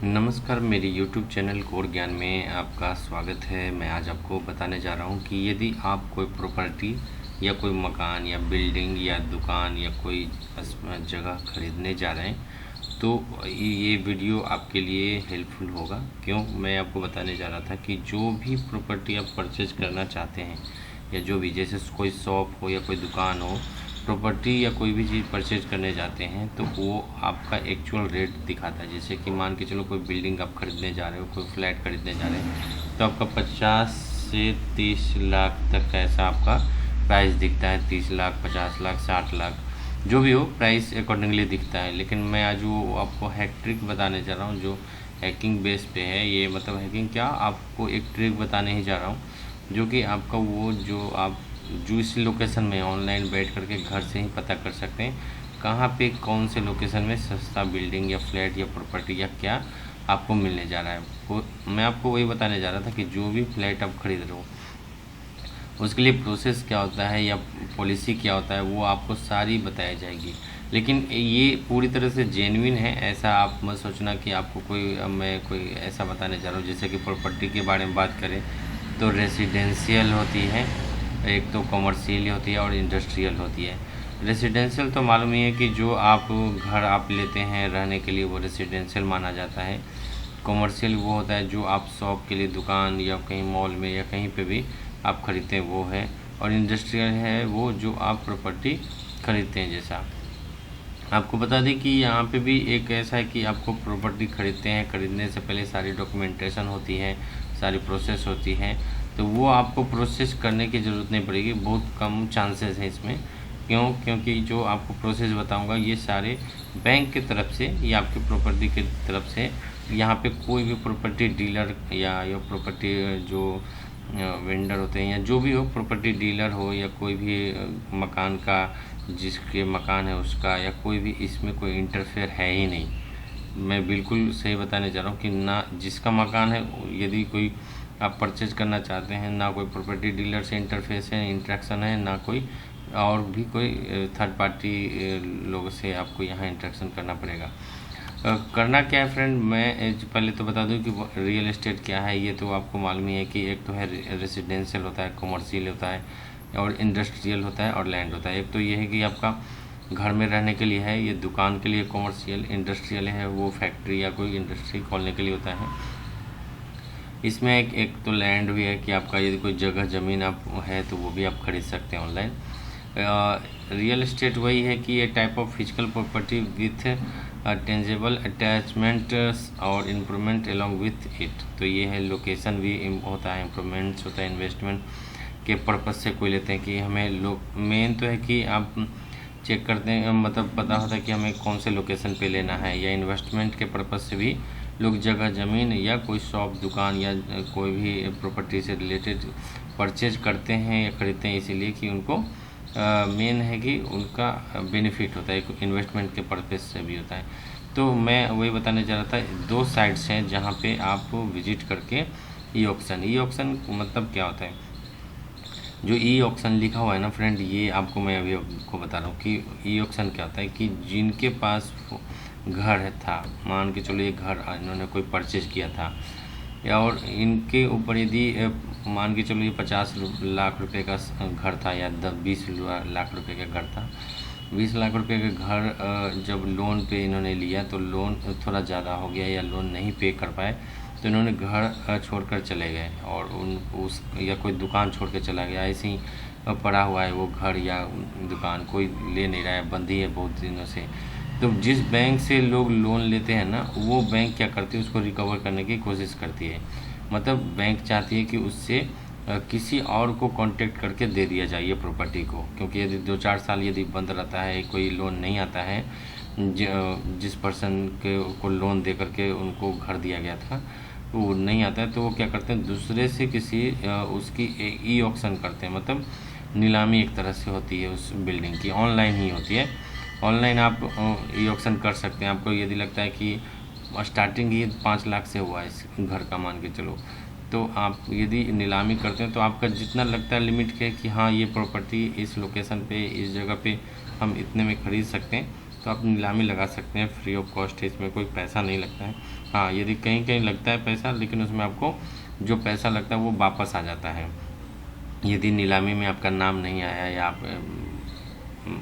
नमस्कार, मेरे YouTube channel code ज्ञान में आपका स्वागत है। मैं आज आपको बताने जा रहा हूँ कि यदि आप कोई प्रॉपर्टी या कोई मकान या बिल्डिंग या दुकान या कोई जगह खरीदने जा रहे हैं तो ये वीडियो आपके लिए हेल्पफुल होगा। क्यों? मैं आपको बताने जा रहा था कि जो भी प्रॉपर्टी आप परचेज करना चाहते हैं या जो भी, जैसे कोई शॉप हो या कोई दुकान हो, प्रॉपर्टी या कोई भी चीज़ परचेज करने जाते हैं तो वो आपका एक्चुअल रेट दिखाता है। जैसे कि मान के चलो कोई बिल्डिंग आप खरीदने जा रहे हो, कोई फ्लैट खरीदने जा रहे हैं तो आपका 50 से 30 लाख तक का ऐसा आपका प्राइस दिखता है। 30 लाख, 50 लाख, 60 लाख, जो भी हो प्राइस अकॉर्डिंगली दिखता है। लेकिन मैं आज वो आपको हैक ट्रिक बताने जा रहा हूँ जो हैकिंग बेस पे है। ये मतलब हैकिंग क्या, आपको एक ट्रिक बताने ही जा रहा हूँ जो कि आपका वो जो इस लोकेशन में ऑनलाइन बैठ करके घर से ही पता कर सकते हैं कहाँ पे कौन से लोकेशन में सस्ता बिल्डिंग या फ्लैट या प्रॉपर्टी या क्या आपको मिलने जा रहा है। मैं आपको वही बताने जा रहा था कि जो भी फ्लैट आप खरीद रहे हो उसके लिए प्रोसेस क्या होता है या पॉलिसी क्या होता है वो आपको सारी बताई जाएगी। लेकिन ये पूरी तरह से जेन्युइन है, ऐसा आप मत सोचना कि आपको मैं कोई ऐसा बताने जा रहा हूँ। जैसे कि प्रॉपर्टी के बारे में बात करें तो रेसिडेंशियल होती है, एक तो कमर्शियल होती है और इंडस्ट्रियल होती है। रेसिडेंशियल तो मालूम ही है कि जो आप घर आप लेते हैं रहने के लिए वो रेसिडेंशियल माना जाता है। कमर्शियल वो होता है जो आप शॉप के लिए, दुकान या कहीं मॉल में या कहीं पे भी आप खरीदते हैं वो है। और इंडस्ट्रियल है वो जो आप प्रॉपर्टी खरीदते हैं। जैसा आपको बता दें कि यहाँ पे भी एक ऐसा है कि आपको प्रॉपर्टी खरीदते हैं, खरीदने से पहले सारी डॉक्यूमेंटेशन होती है, सारी प्रोसेस होती है। तो वो आपको प्रोसेस करने की ज़रूरत नहीं पड़ेगी, बहुत कम चांसेस हैं इसमें। क्यों? क्योंकि जो आपको प्रोसेस बताऊंगा ये सारे बैंक की तरफ से या आपकी प्रॉपर्टी की तरफ से। यहाँ पे कोई भी प्रॉपर्टी डीलर या प्रॉपर्टी जो वेंडर होते हैं या जो भी हो, प्रॉपर्टी डीलर हो या कोई भी मकान का जिसके मकान है उसका, या कोई भी इसमें कोई इंटरफेयर है ही नहीं। मैं बिल्कुल सही बताने जा रहा हूँ कि ना जिसका मकान है, यदि कोई आप परचेज करना चाहते हैं, ना कोई प्रॉपर्टी डीलर से इंटरफेस है, इंटरेक्शन है, ना कोई और भी कोई थर्ड पार्टी लोगों से आपको यहाँ इंटरेक्शन करना पड़ेगा। करना क्या है फ्रेंड, मैं पहले तो बता दूं कि रियल एस्टेट क्या है। ये तो आपको मालूम ही है कि एक तो है रेसिडेंशियल होता है, कमर्शियल होता है और इंडस्ट्रियल होता है और लैंड होता है। एक तो ये है कि आपका घर में रहने के लिए है, ये दुकान के लिए कमर्शियल। इंडस्ट्रियल है वो फैक्ट्री या कोई इंडस्ट्री खोलने के लिए होता है। इसमें एक तो लैंड भी है कि आपका यदि कोई जगह ज़मीन आप है तो वो भी आप खरीद सकते हैं ऑनलाइन। रियल एस्टेट वही है कि ये type of physical property with tangible attachment और इम्प्रूवमेंट अलॉन्ग विथ इट। तो ये है लोकेशन भी होता है, इम्प्रूवमेंट्स होता है, इन्वेस्टमेंट के पर्पज़ से कोई लेते हैं कि हमें लोग मेन तो है कि आप चेक करते हैं, मतलब पता होता है कि हमें कौन से लोकेशन पे लेना है। या इन्वेस्टमेंट के पर्पज़ से भी लोग जगह ज़मीन या कोई शॉप, दुकान या कोई भी प्रॉपर्टी से रिलेटेड परचेज करते हैं या खरीदते हैं, इसीलिए कि उनको मेन है कि उनका बेनिफिट होता है, इन्वेस्टमेंट के पर्पज़ से भी होता है। तो मैं वही बताने जा रहा था, दो साइट्स हैं जहाँ पे आप विजिट करके ई ऑक्शन मतलब क्या होता है। जो ई ऑक्शन लिखा हुआ है ना फ्रेंड, ये आपको मैं अभी आपको बता रहा हूँ कि ई ऑक्शन क्या होता है। कि जिनके पास घर था, मान के चलो ये घर इन्होंने कोई परचेज किया था, या और इनके ऊपर यदि मान के चलो ये 50 लाख रुपए का घर था या 20 लाख रुपए का घर था। 20 लाख रुपए का घर जब लोन पे इन्होंने लिया तो लोन थोड़ा ज़्यादा हो गया या लोन नहीं पे कर पाए, तो इन्होंने घर छोड़कर चले गए और उस या कोई दुकान छोड़ के चला गया। ऐसे ही पड़ा हुआ है वो घर या दुकान, कोई ले नहीं रहा है, बंदी है बहुत दिनों से। तो जिस बैंक से लोग लोन लेते हैं ना, वो बैंक क्या करती है, उसको रिकवर करने की कोशिश करती है। मतलब बैंक चाहती है कि उससे किसी और को कांटेक्ट करके दे दिया जाए ये प्रॉपर्टी को। क्योंकि यदि 2-4 साल यदि बंद रहता है, कोई लोन नहीं आता है, जिस पर्सन के को लोन दे करके उनको घर दिया गया था तो वो नहीं आता है, तो वो क्या करते हैं, दूसरे से किसी उसकी ई ऑक्शन करते हैं। मतलब नीलामी एक तरह से होती है उस बिल्डिंग की, ऑनलाइन ही होती है। ऑनलाइन आप ई ऑक्शन कर सकते हैं। आपको यदि लगता है कि स्टार्टिंग ही 5 लाख से हुआ है इस घर का, मान के चलो, तो आप यदि नीलामी करते हैं तो आपका जितना लगता है लिमिट के कि हाँ ये प्रॉपर्टी इस लोकेशन पे, इस जगह पे हम इतने में खरीद सकते हैं, तो आप नीलामी लगा सकते हैं, फ्री ऑफ कॉस्ट है, इसमें कोई पैसा नहीं लगता है। हाँ, यदि कहीं कहीं लगता है पैसा, लेकिन उसमें आपको जो पैसा लगता है वो वापस आ जाता है। यदि नीलामी में आपका नाम नहीं आया या आप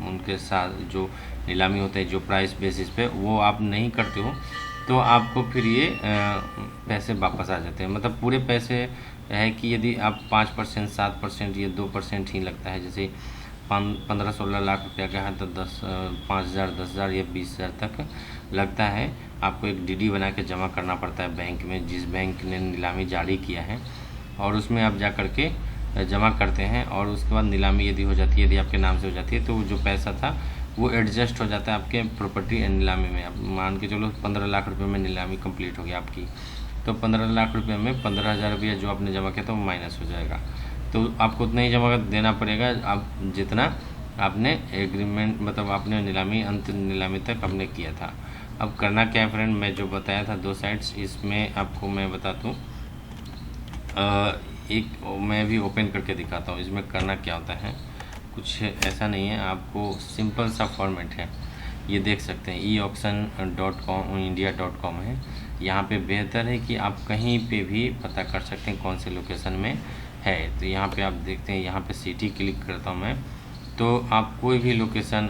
उनके साथ जो नीलामी होते हैं जो प्राइस बेसिस पे वो आप नहीं करते हो, तो आपको फिर ये पैसे वापस आ जाते हैं। मतलब पूरे पैसे है कि यदि आप 5%, 7% या 2% ही लगता है, जैसे 15-16 लाख रुपया का है तो 5,000, 10,000 या 20,000 तक लगता है। आपको एक डीडी बना के जमा करना पड़ता है बैंक में, जिस बैंक ने नीलामी जारी किया है, और उसमें आप जा कर के जमा करते हैं, और उसके बाद नीलामी यदि हो जाती है, यदि आपके नाम से हो जाती है, तो जो पैसा था वो एडजस्ट हो जाता है आपके प्रॉपर्टी एंड नीलामी में। अब मान के चलो 15 लाख रुपए में नीलामी कंप्लीट हो गई आपकी, तो 15 लाख रुपए में 15,000 रुपया जो आपने जमा किया था वो माइनस हो जाएगा। तो आपको उतना ही जमा देना पड़ेगा आप जितना आपने एग्रीमेंट, मतलब आपने नीलामी अंत नीलामी तक आपने किया था। अब करना क्या है फ्रेंड, मैं जो बताया था 2 साइट्स, इसमें आपको मैं बताता हूँ। एक मैं भी ओपन करके दिखाता हूँ। इसमें करना क्या होता है, कुछ ऐसा नहीं है, आपको सिंपल सा फॉर्मेट है। ये देख सकते हैं eauction.com india.com है। यहाँ पे बेहतर है कि आप कहीं पे भी पता कर सकते हैं कौन से लोकेशन में है। तो यहाँ पे आप देखते हैं, यहाँ पे सिटी क्लिक करता हूँ मैं, तो आप कोई भी लोकेशन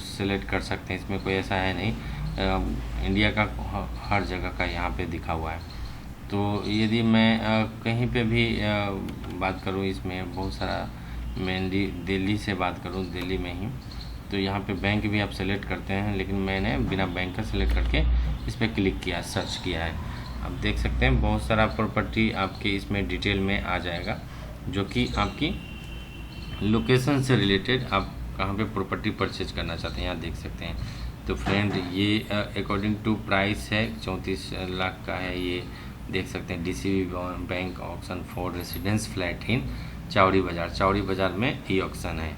सेलेक्ट कर सकते हैं। इसमें कोई ऐसा है नहीं, इंडिया का हर जगह का यहाँ पे दिखा हुआ है। तो यदि मैं कहीं पे भी बात करूँ, इसमें बहुत सारा, मेनली दिल्ली से बात करूँ, दिल्ली में ही, तो यहाँ पे बैंक भी आप सेलेक्ट करते हैं, लेकिन मैंने बिना बैंक का सेलेक्ट करके इस पर क्लिक किया, सर्च किया है। आप देख सकते हैं बहुत सारा प्रॉपर्टी आपके इसमें डिटेल में आ जाएगा, जो कि आपकी लोकेशन से रिलेटेड आप कहाँ पे प्रॉपर्टी परचेज करना चाहते हैं, यहाँ देख सकते हैं। तो फ्रेंड ये अकॉर्डिंग टू प्राइस है 34 लाख का है। ये देख सकते हैं DCB bank auction for residence flat in चौड़ी बाज़ार में ई ऑक्शन है।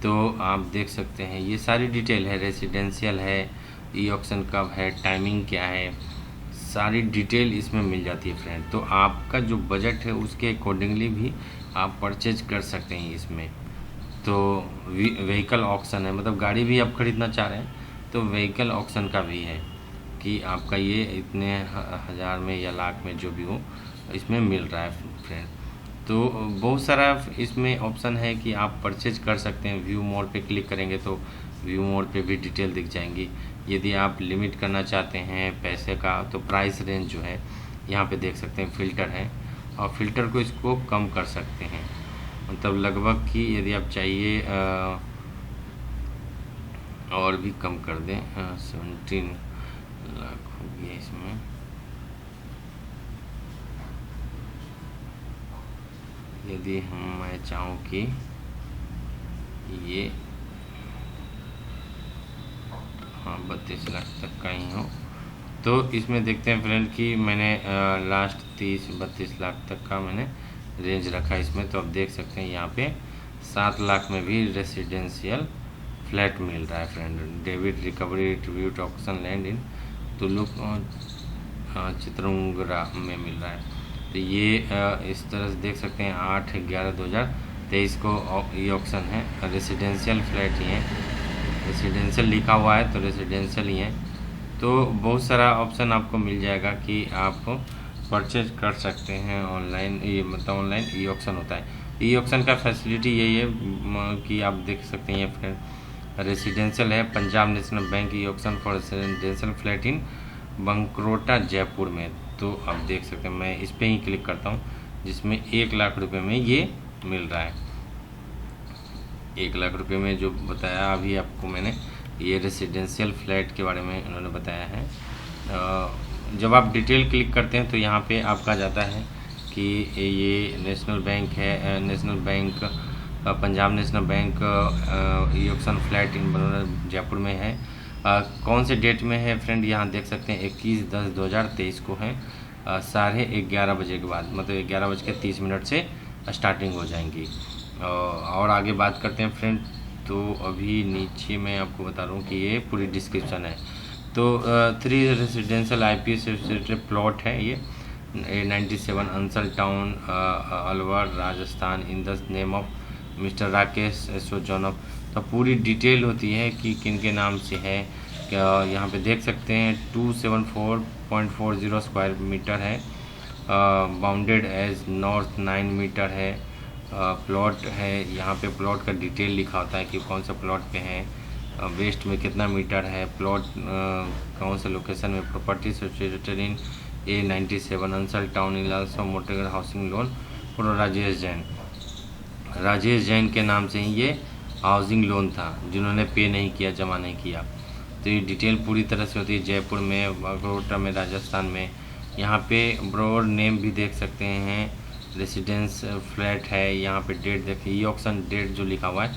तो आप देख सकते हैं ये सारी डिटेल है, रेसिडेंशियल है, ई ऑक्शन कब है, टाइमिंग क्या है, सारी डिटेल इसमें मिल जाती है फ्रेंड। तो आपका जो बजट है उसके अकॉर्डिंगली भी आप परचेज कर सकते हैं इसमें। तो व्हीकल ऑक्शन है, मतलब गाड़ी भी आप खरीदना चाह रहे हैं तो व्हीकल ऑक्शन का भी है कि आपका ये इतने हज़ार में या लाख में जो भी हो इसमें मिल रहा है फ्रेंड। तो बहुत सारा इसमें ऑप्शन है कि आप परचेज कर सकते हैं। व्यू मोर पे क्लिक करेंगे तो व्यू मोर पे भी डिटेल दिख जाएंगी। यदि आप लिमिट करना चाहते हैं पैसे का, तो प्राइस रेंज जो है यहाँ पे देख सकते हैं, फ़िल्टर है, और फिल्टर को इसको कम कर सकते हैं, मतलब लगभग कि यदि आप चाहिए और भी कम कर दें, 17 लाख हो गया इसमें। यदि मैं चाहूँ कि ये 32 लाख तक का ही हो, तो इसमें देखते हैं फ्रेंड कि मैंने लास्ट 30-32 लाख तक का मैंने रेंज रखा इसमें। तो आप देख सकते हैं यहाँ पे 7 लाख में भी रेसिडेंशियल फ्लैट मिल रहा है friend. David recovery tribute auction land in तुलुक चित्रंगरा में मिल रहा है। तो ये इस तरह से देख सकते हैं 8/11/2023 को ये ऑक्शन है। रेसिडेंशियल फ्लैट ही है, रेसिडेंशियल लिखा हुआ है तो रेसिडेंशियल ही है। तो बहुत सारा ऑप्शन आपको मिल जाएगा कि आप परचेज कर सकते हैं ऑनलाइन। ये मतलब ऑनलाइन ई ऑक्शन होता है। ई ऑक्शन का फैसिलिटी यही है कि आप देख सकते हैं फ्रेंड, रेसिडेंशियल है, Punjab national bank e auction for residential flat in Bankrota Jaipur में। तो आप देख सकते हैं, मैं इस पर ही क्लिक करता हूँ, जिसमें 1 लाख रुपए में ये मिल रहा है। 1 लाख रुपए में जो बताया अभी आपको मैंने, ये रेसिडेंशियल फ्लैट के बारे में उन्होंने बताया है। जब आप डिटेल क्लिक करते हैं तो यहाँ पे आपका जाता है कि ये नेशनल बैंक है, national bank Punjab national bank e auction flat in Bankrota Jaipur में है। कौन से डेट में है फ्रेंड, यहाँ देख सकते हैं 21/10/2023 को है। 11:30 बजे के बाद, मतलब 11:30 से स्टार्टिंग हो जाएंगी। और आगे बात करते हैं फ्रेंड। तो अभी नीचे मैं आपको बता रहा हूँ कि ये पूरी डिस्क्रिप्शन है। तो 3 रेसिडेंशियल IPS प्लॉट है ये 97 Ansal town Alwar Rajasthan in the name of mister Rakesh सोजोनफ। तो पूरी डिटेल होती है कि किन के नाम से है। क्या यहाँ पे देख सकते हैं 274.40 स्क्वायर मीटर है, बाउंडेड एज नॉर्थ 9 मीटर है, प्लॉट है। यहाँ पे प्लॉट का डिटेल लिखा होता है कि कौन सा प्लॉट पे है, वेस्ट में कितना मीटर है, प्लॉट कौन सा लोकेशन में, property situated in A97 Ansal town in also motor housing loan for Rajesh Jain. Rajesh Jain के नाम से ही ये हाउसिंग लोन था, जिन्होंने पे नहीं किया, जमा नहीं किया। तो ये डिटेल पूरी तरह से होती है। जयपुर में, अगरोटा में, राजस्थान में। यहाँ पे ब्रोड नेम भी देख सकते हैं, रेसिडेंस फ्लैट है। यहाँ पे डेट देखिए, ये ऑक्शन डेट जो लिखा हुआ है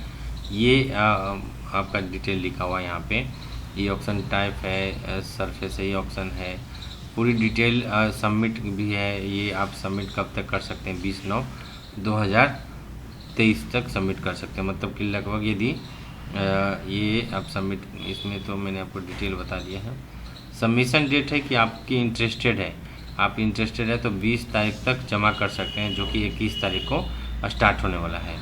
ये आपका डिटेल लिखा हुआ है यहाँ पे। ये ऑक्शन टाइप है, सरफेस है, ये ऑक्शन है, पूरी डिटेल। सबमिट भी है, ये आप सबमिट कब तक कर सकते हैं, 20/9/2023 तक सबमिट कर सकते हैं। मतलब कि लगभग यदि ये आप सबमिट, इसमें तो मैंने आपको डिटेल बता दिया है। सबमिशन डेट है कि आपकी इंटरेस्टेड है, आप इंटरेस्टेड है तो 20 तारीख तक जमा कर सकते हैं, जो कि 21 तारीख को स्टार्ट होने वाला है।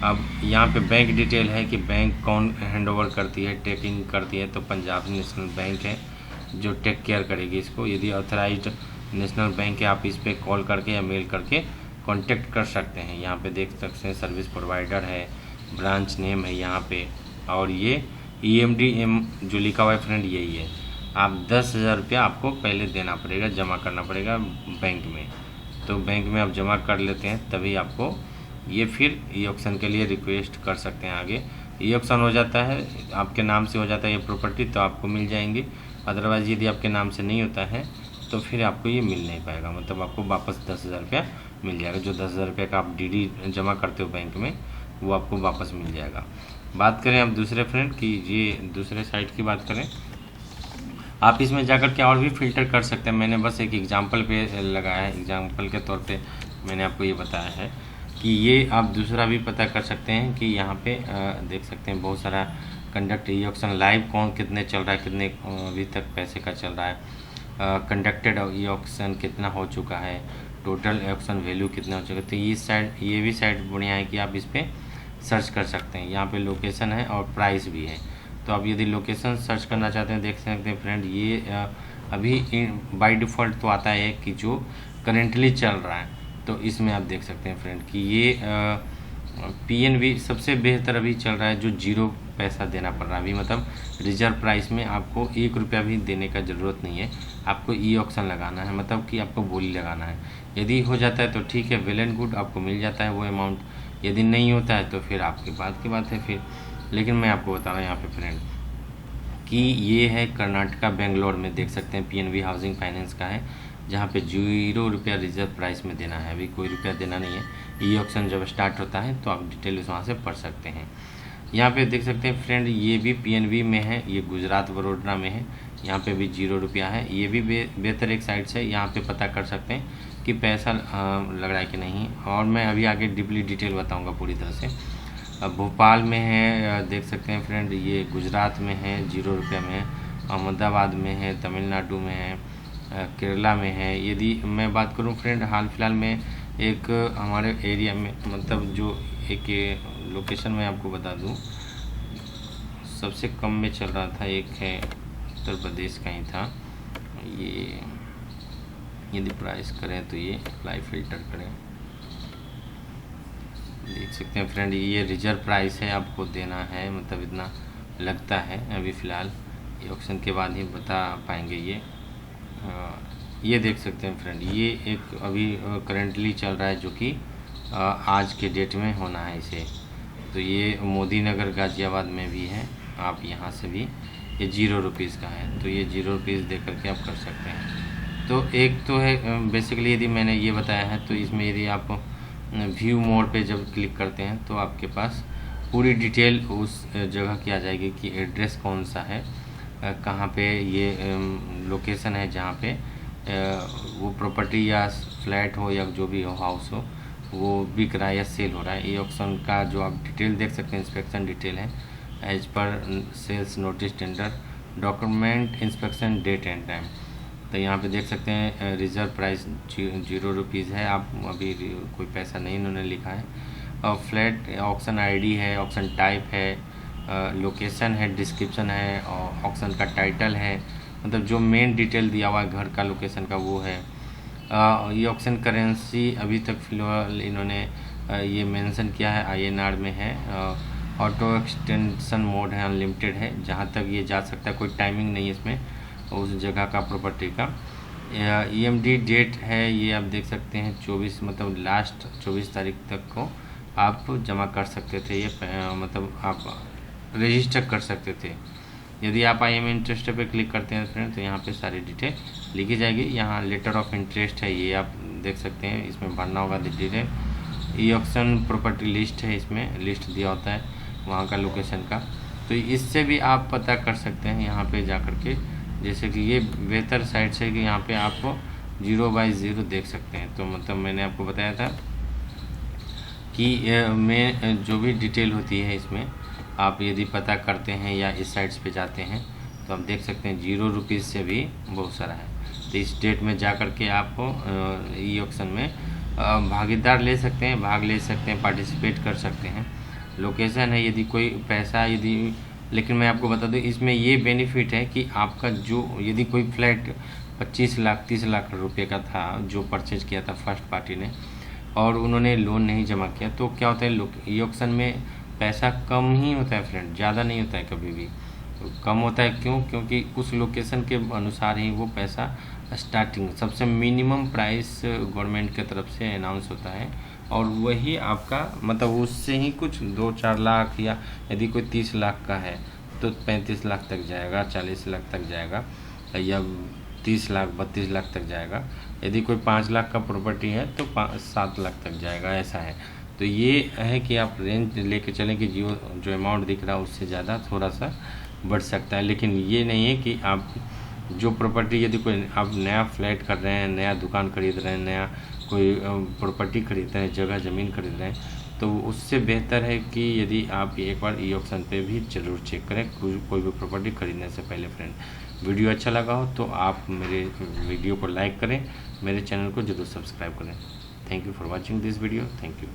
अब यहाँ पे बैंक डिटेल है कि बैंक कौन हैंडओवर करती है, टेकिंग करती है, तो पंजाब नेशनल बैंक है जो टेक केयर करेगी इसको। यदि ऑथराइज्ड नेशनल बैंक है, आप इस पर कॉल करके या मेल करके कांटेक्ट कर सकते हैं। यहाँ पे देख सकते हैं सर्विस प्रोवाइडर है, ब्रांच नेम है यहाँ पे, और ये EMD जो लिखा हुआ है फ्रेंड यही है। आप 10,000 रुपया आपको पहले देना पड़ेगा, जमा करना पड़ेगा बैंक में। तो बैंक में आप जमा कर लेते हैं तभी आपको ये फिर ई ऑक्शन के लिए रिक्वेस्ट कर सकते हैं आगे। ई ऑक्शन हो जाता है, आपके नाम से हो जाता है ये प्रॉपर्टी, तो आपको मिल जाएंगी। अदरवाइज़ यदि आपके नाम से नहीं होता है तो फिर आपको ये मिल नहीं पाएगा, मतलब आपको वापस 10,000 रुपया मिल जाएगा। जो 10,000 रुपये का आप DD जमा करते हो बैंक में, वो आपको वापस मिल जाएगा। बात करें अब दूसरे फ्रेंड की, ये दूसरे साइट की बात करें, आप इसमें जाकर के और भी फ़िल्टर कर सकते हैं। मैंने बस एक एग्जांपल पे लगाया है, एग्जांपल के तौर पे मैंने आपको ये बताया है कि ये आप दूसरा भी पता कर सकते हैं कि यहाँ पे देख सकते हैं बहुत सारा कंडक्ट ई ऑक्शन लाइव कौन कितने चल रहा है, कितने अभी तक पैसे का चल रहा है, कंडक्टेड ई ऑक्शन कितना हो चुका है, टोटल ऑक्शन वैल्यू कितना हो चुका है। तो ये भी साइट बढ़िया है कि आप इस पर सर्च कर सकते हैं। यहाँ पे लोकेशन है और प्राइस भी है। तो आप यदि लोकेशन सर्च करना चाहते हैं, देख सकते हैं फ्रेंड, ये अभी बाय डिफ़ॉल्ट तो आता है कि जो करेंटली चल रहा है। तो इसमें आप देख सकते हैं फ्रेंड कि ये PNB सबसे बेहतर अभी चल रहा है, जो 0 पैसा देना पड़ रहा है अभी। मतलब रिजर्व प्राइस में आपको 1 रुपया भी देने का ज़रूरत नहीं है, आपको ई ऑक्शन लगाना है, मतलब कि आपको बोली लगाना है। यदि हो जाता है तो ठीक है, वेल एंड गुड, आपको मिल जाता है वो अमाउंट। यदि नहीं होता है तो फिर आपके बात की बात है फिर। लेकिन मैं आपको बता रहा हूँ यहाँ पे फ्रेंड कि ये है कर्नाटका बेंगलोर में, देख सकते हैं PNB हाउसिंग फाइनेंस का है, जहाँ पे 0 रुपया रिजर्व प्राइस में देना है, अभी कोई रुपया देना नहीं है। ई ऑक्शन जब स्टार्ट होता है तो आप डिटेल वहाँ से पढ़ सकते हैं। यहाँ पे देख सकते हैं फ्रेंड, ये भी PNB में है, ये गुजरात वडोदरा में है, यहाँ पे भी 0 रुपया है। ये भी बेहतर एक साइट से यहाँ पे पता कर सकते हैं कि पैसा लग रहा है कि नहीं। और मैं अभी आगे डीपली डिटेल बताऊँगा पूरी तरह से। भोपाल में है, देख सकते हैं फ्रेंड, ये गुजरात में है, 0 रुपया में है, अहमदाबाद में है, तमिलनाडु में है, केरला में है। यदि मैं बात करूं फ्रेंड, हाल फिलहाल में एक हमारे एरिया में, मतलब जो एक लोकेशन में आपको बता दूं, सबसे कम में चल रहा था, एक है उत्तर प्रदेश का ही था। ये यदि प्राइस करें तो ये अप्लाई फ़िल्टर करें, देख सकते हैं फ्रेंड, ये रिजर्व प्राइस है, आपको देना है, मतलब इतना लगता है अभी फ़िलहाल। ये ऑप्शन के बाद ही बता पाएंगे ये देख सकते हैं फ्रेंड, ये एक अभी करेंटली चल रहा है, जो कि आज के डेट में होना है इसे। तो ये मोदी नगर गाज़ियाबाद में भी है, आप यहाँ से भी, ये 0 रुपीज़ का है, तो ये 0 रुपीज़ दे करके आप कर सकते हैं। तो एक तो है बेसिकली, यदि मैंने ये बताया है, तो इसमें यदि आप व्यू मोड पे जब क्लिक करते हैं तो आपके पास पूरी डिटेल उस जगह की आ जाएगी कि एड्रेस कौन सा है, कहाँ पे ये लोकेशन है, जहाँ पे वो प्रॉपर्टी या फ्लैट हो या जो भी हो, हाउस हो, वो बिक रहा है या सेल हो रहा है। ये ऑप्शन का जो आप डिटेल देख सकते हैं, इंस्पेक्शन डिटेल है, as per sales notice tender, document inspection date and time. तो यहाँ पे देख सकते हैं रिजर्व प्राइस 0 रुपीज़ है, आप अभी कोई पैसा नहीं इन्होंने लिखा है। और फ्लैट ऑक्शन ID है, ऑक्शन टाइप है, लोकेशन है, डिस्क्रिप्शन है और ऑक्शन का टाइटल है, मतलब जो मेन डिटेल दिया हुआ है घर का, लोकेशन का, वो है। ये ऑक्शन करेंसी अभी तक फिलहाल इन्होंने ये मेंशन किया है INR में है। ऑटो एक्सटेंशन मोड है, अनलिमिटेड है, जहाँ तक ये जा सकता है, कोई टाइमिंग नहीं है इसमें उस जगह का, प्रॉपर्टी का। EMD डेट है, ये आप देख सकते हैं 24, मतलब लास्ट 24 तारीख तक को आप जमा कर सकते थे, ये मतलब आप रजिस्टर कर सकते थे। यदि आप IM इंटरेस्ट पे क्लिक करते हैं फ्रेंड, तो यहाँ पे सारी डिटेल लिखी जाएगी। यहाँ लेटर ऑफ इंटरेस्ट है, ये आप देख सकते हैं, इसमें भरना होगा detail. E auction property list है, इसमें लिस्ट दिया होता है वहाँ का, लोकेशन का। तो इससे भी आप पता कर सकते हैं यहाँ पे जा कर के, जैसे कि ये बेहतर साइट से कि यहाँ पे आप 0/0 देख सकते हैं। तो मतलब मैंने आपको बताया था कि मैं जो भी डिटेल होती है इसमें आप यदि पता करते हैं या इस साइट्स पे जाते हैं, तो आप देख सकते हैं 0 रुपीज़ से भी बहुत सारा है। तो इस डेट में जा कर के आप ई ऑक्शन में भागीदार ले सकते हैं, भाग ले सकते हैं, पार्टिसिपेट कर सकते हैं। लोकेशन है, यदि कोई पैसा यदि, लेकिन मैं आपको बता दूं इसमें ये बेनिफिट है कि आपका जो यदि कोई फ्लैट 25 लाख 30 लाख रुपए का था जो परचेज किया था फर्स्ट पार्टी ने, और उन्होंने लोन नहीं जमा किया, तो क्या होता है ई ऑक्शन में पैसा कम ही होता है फ्रेंड, ज़्यादा नहीं होता है कभी भी, कम होता है। क्यों? क्योंकि उस लोकेशन के अनुसार ही वो पैसा स्टार्टिंग सबसे मिनिमम प्राइस गवर्नमेंट की तरफ से अनाउंस होता है, और वही आपका मतलब उससे ही कुछ 2-4 लाख, या यदि कोई 30 लाख का है तो 35 लाख तक जाएगा, 40 लाख तक जाएगा, या 30 लाख 32 लाख तक जाएगा। यदि कोई 5 लाख का प्रॉपर्टी है तो 7 लाख तक जाएगा, ऐसा है। तो ये है कि आप रेंज लेके चलें कि जो अमाउंट दिख रहा है उससे ज़्यादा थोड़ा सा बढ़ सकता है, लेकिन ये नहीं है कि आप जो प्रॉपर्टी, यदि कोई आप नया फ्लैट कर रहे हैं, नया दुकान खरीद रहे हैं, नया कोई प्रॉपर्टी खरीद रहे हैं, जगह ज़मीन खरीद रहे हैं, तो उससे बेहतर है कि यदि आप एक बार ई ऑक्शन पे भी ज़रूर चेक करें कोई भी प्रॉपर्टी खरीदने से पहले फ्रेंड। वीडियो अच्छा लगा हो तो आप मेरे वीडियो को लाइक करें, मेरे चैनल को ज़रूर सब्सक्राइब करें। Thank you for watching this video. Thank you.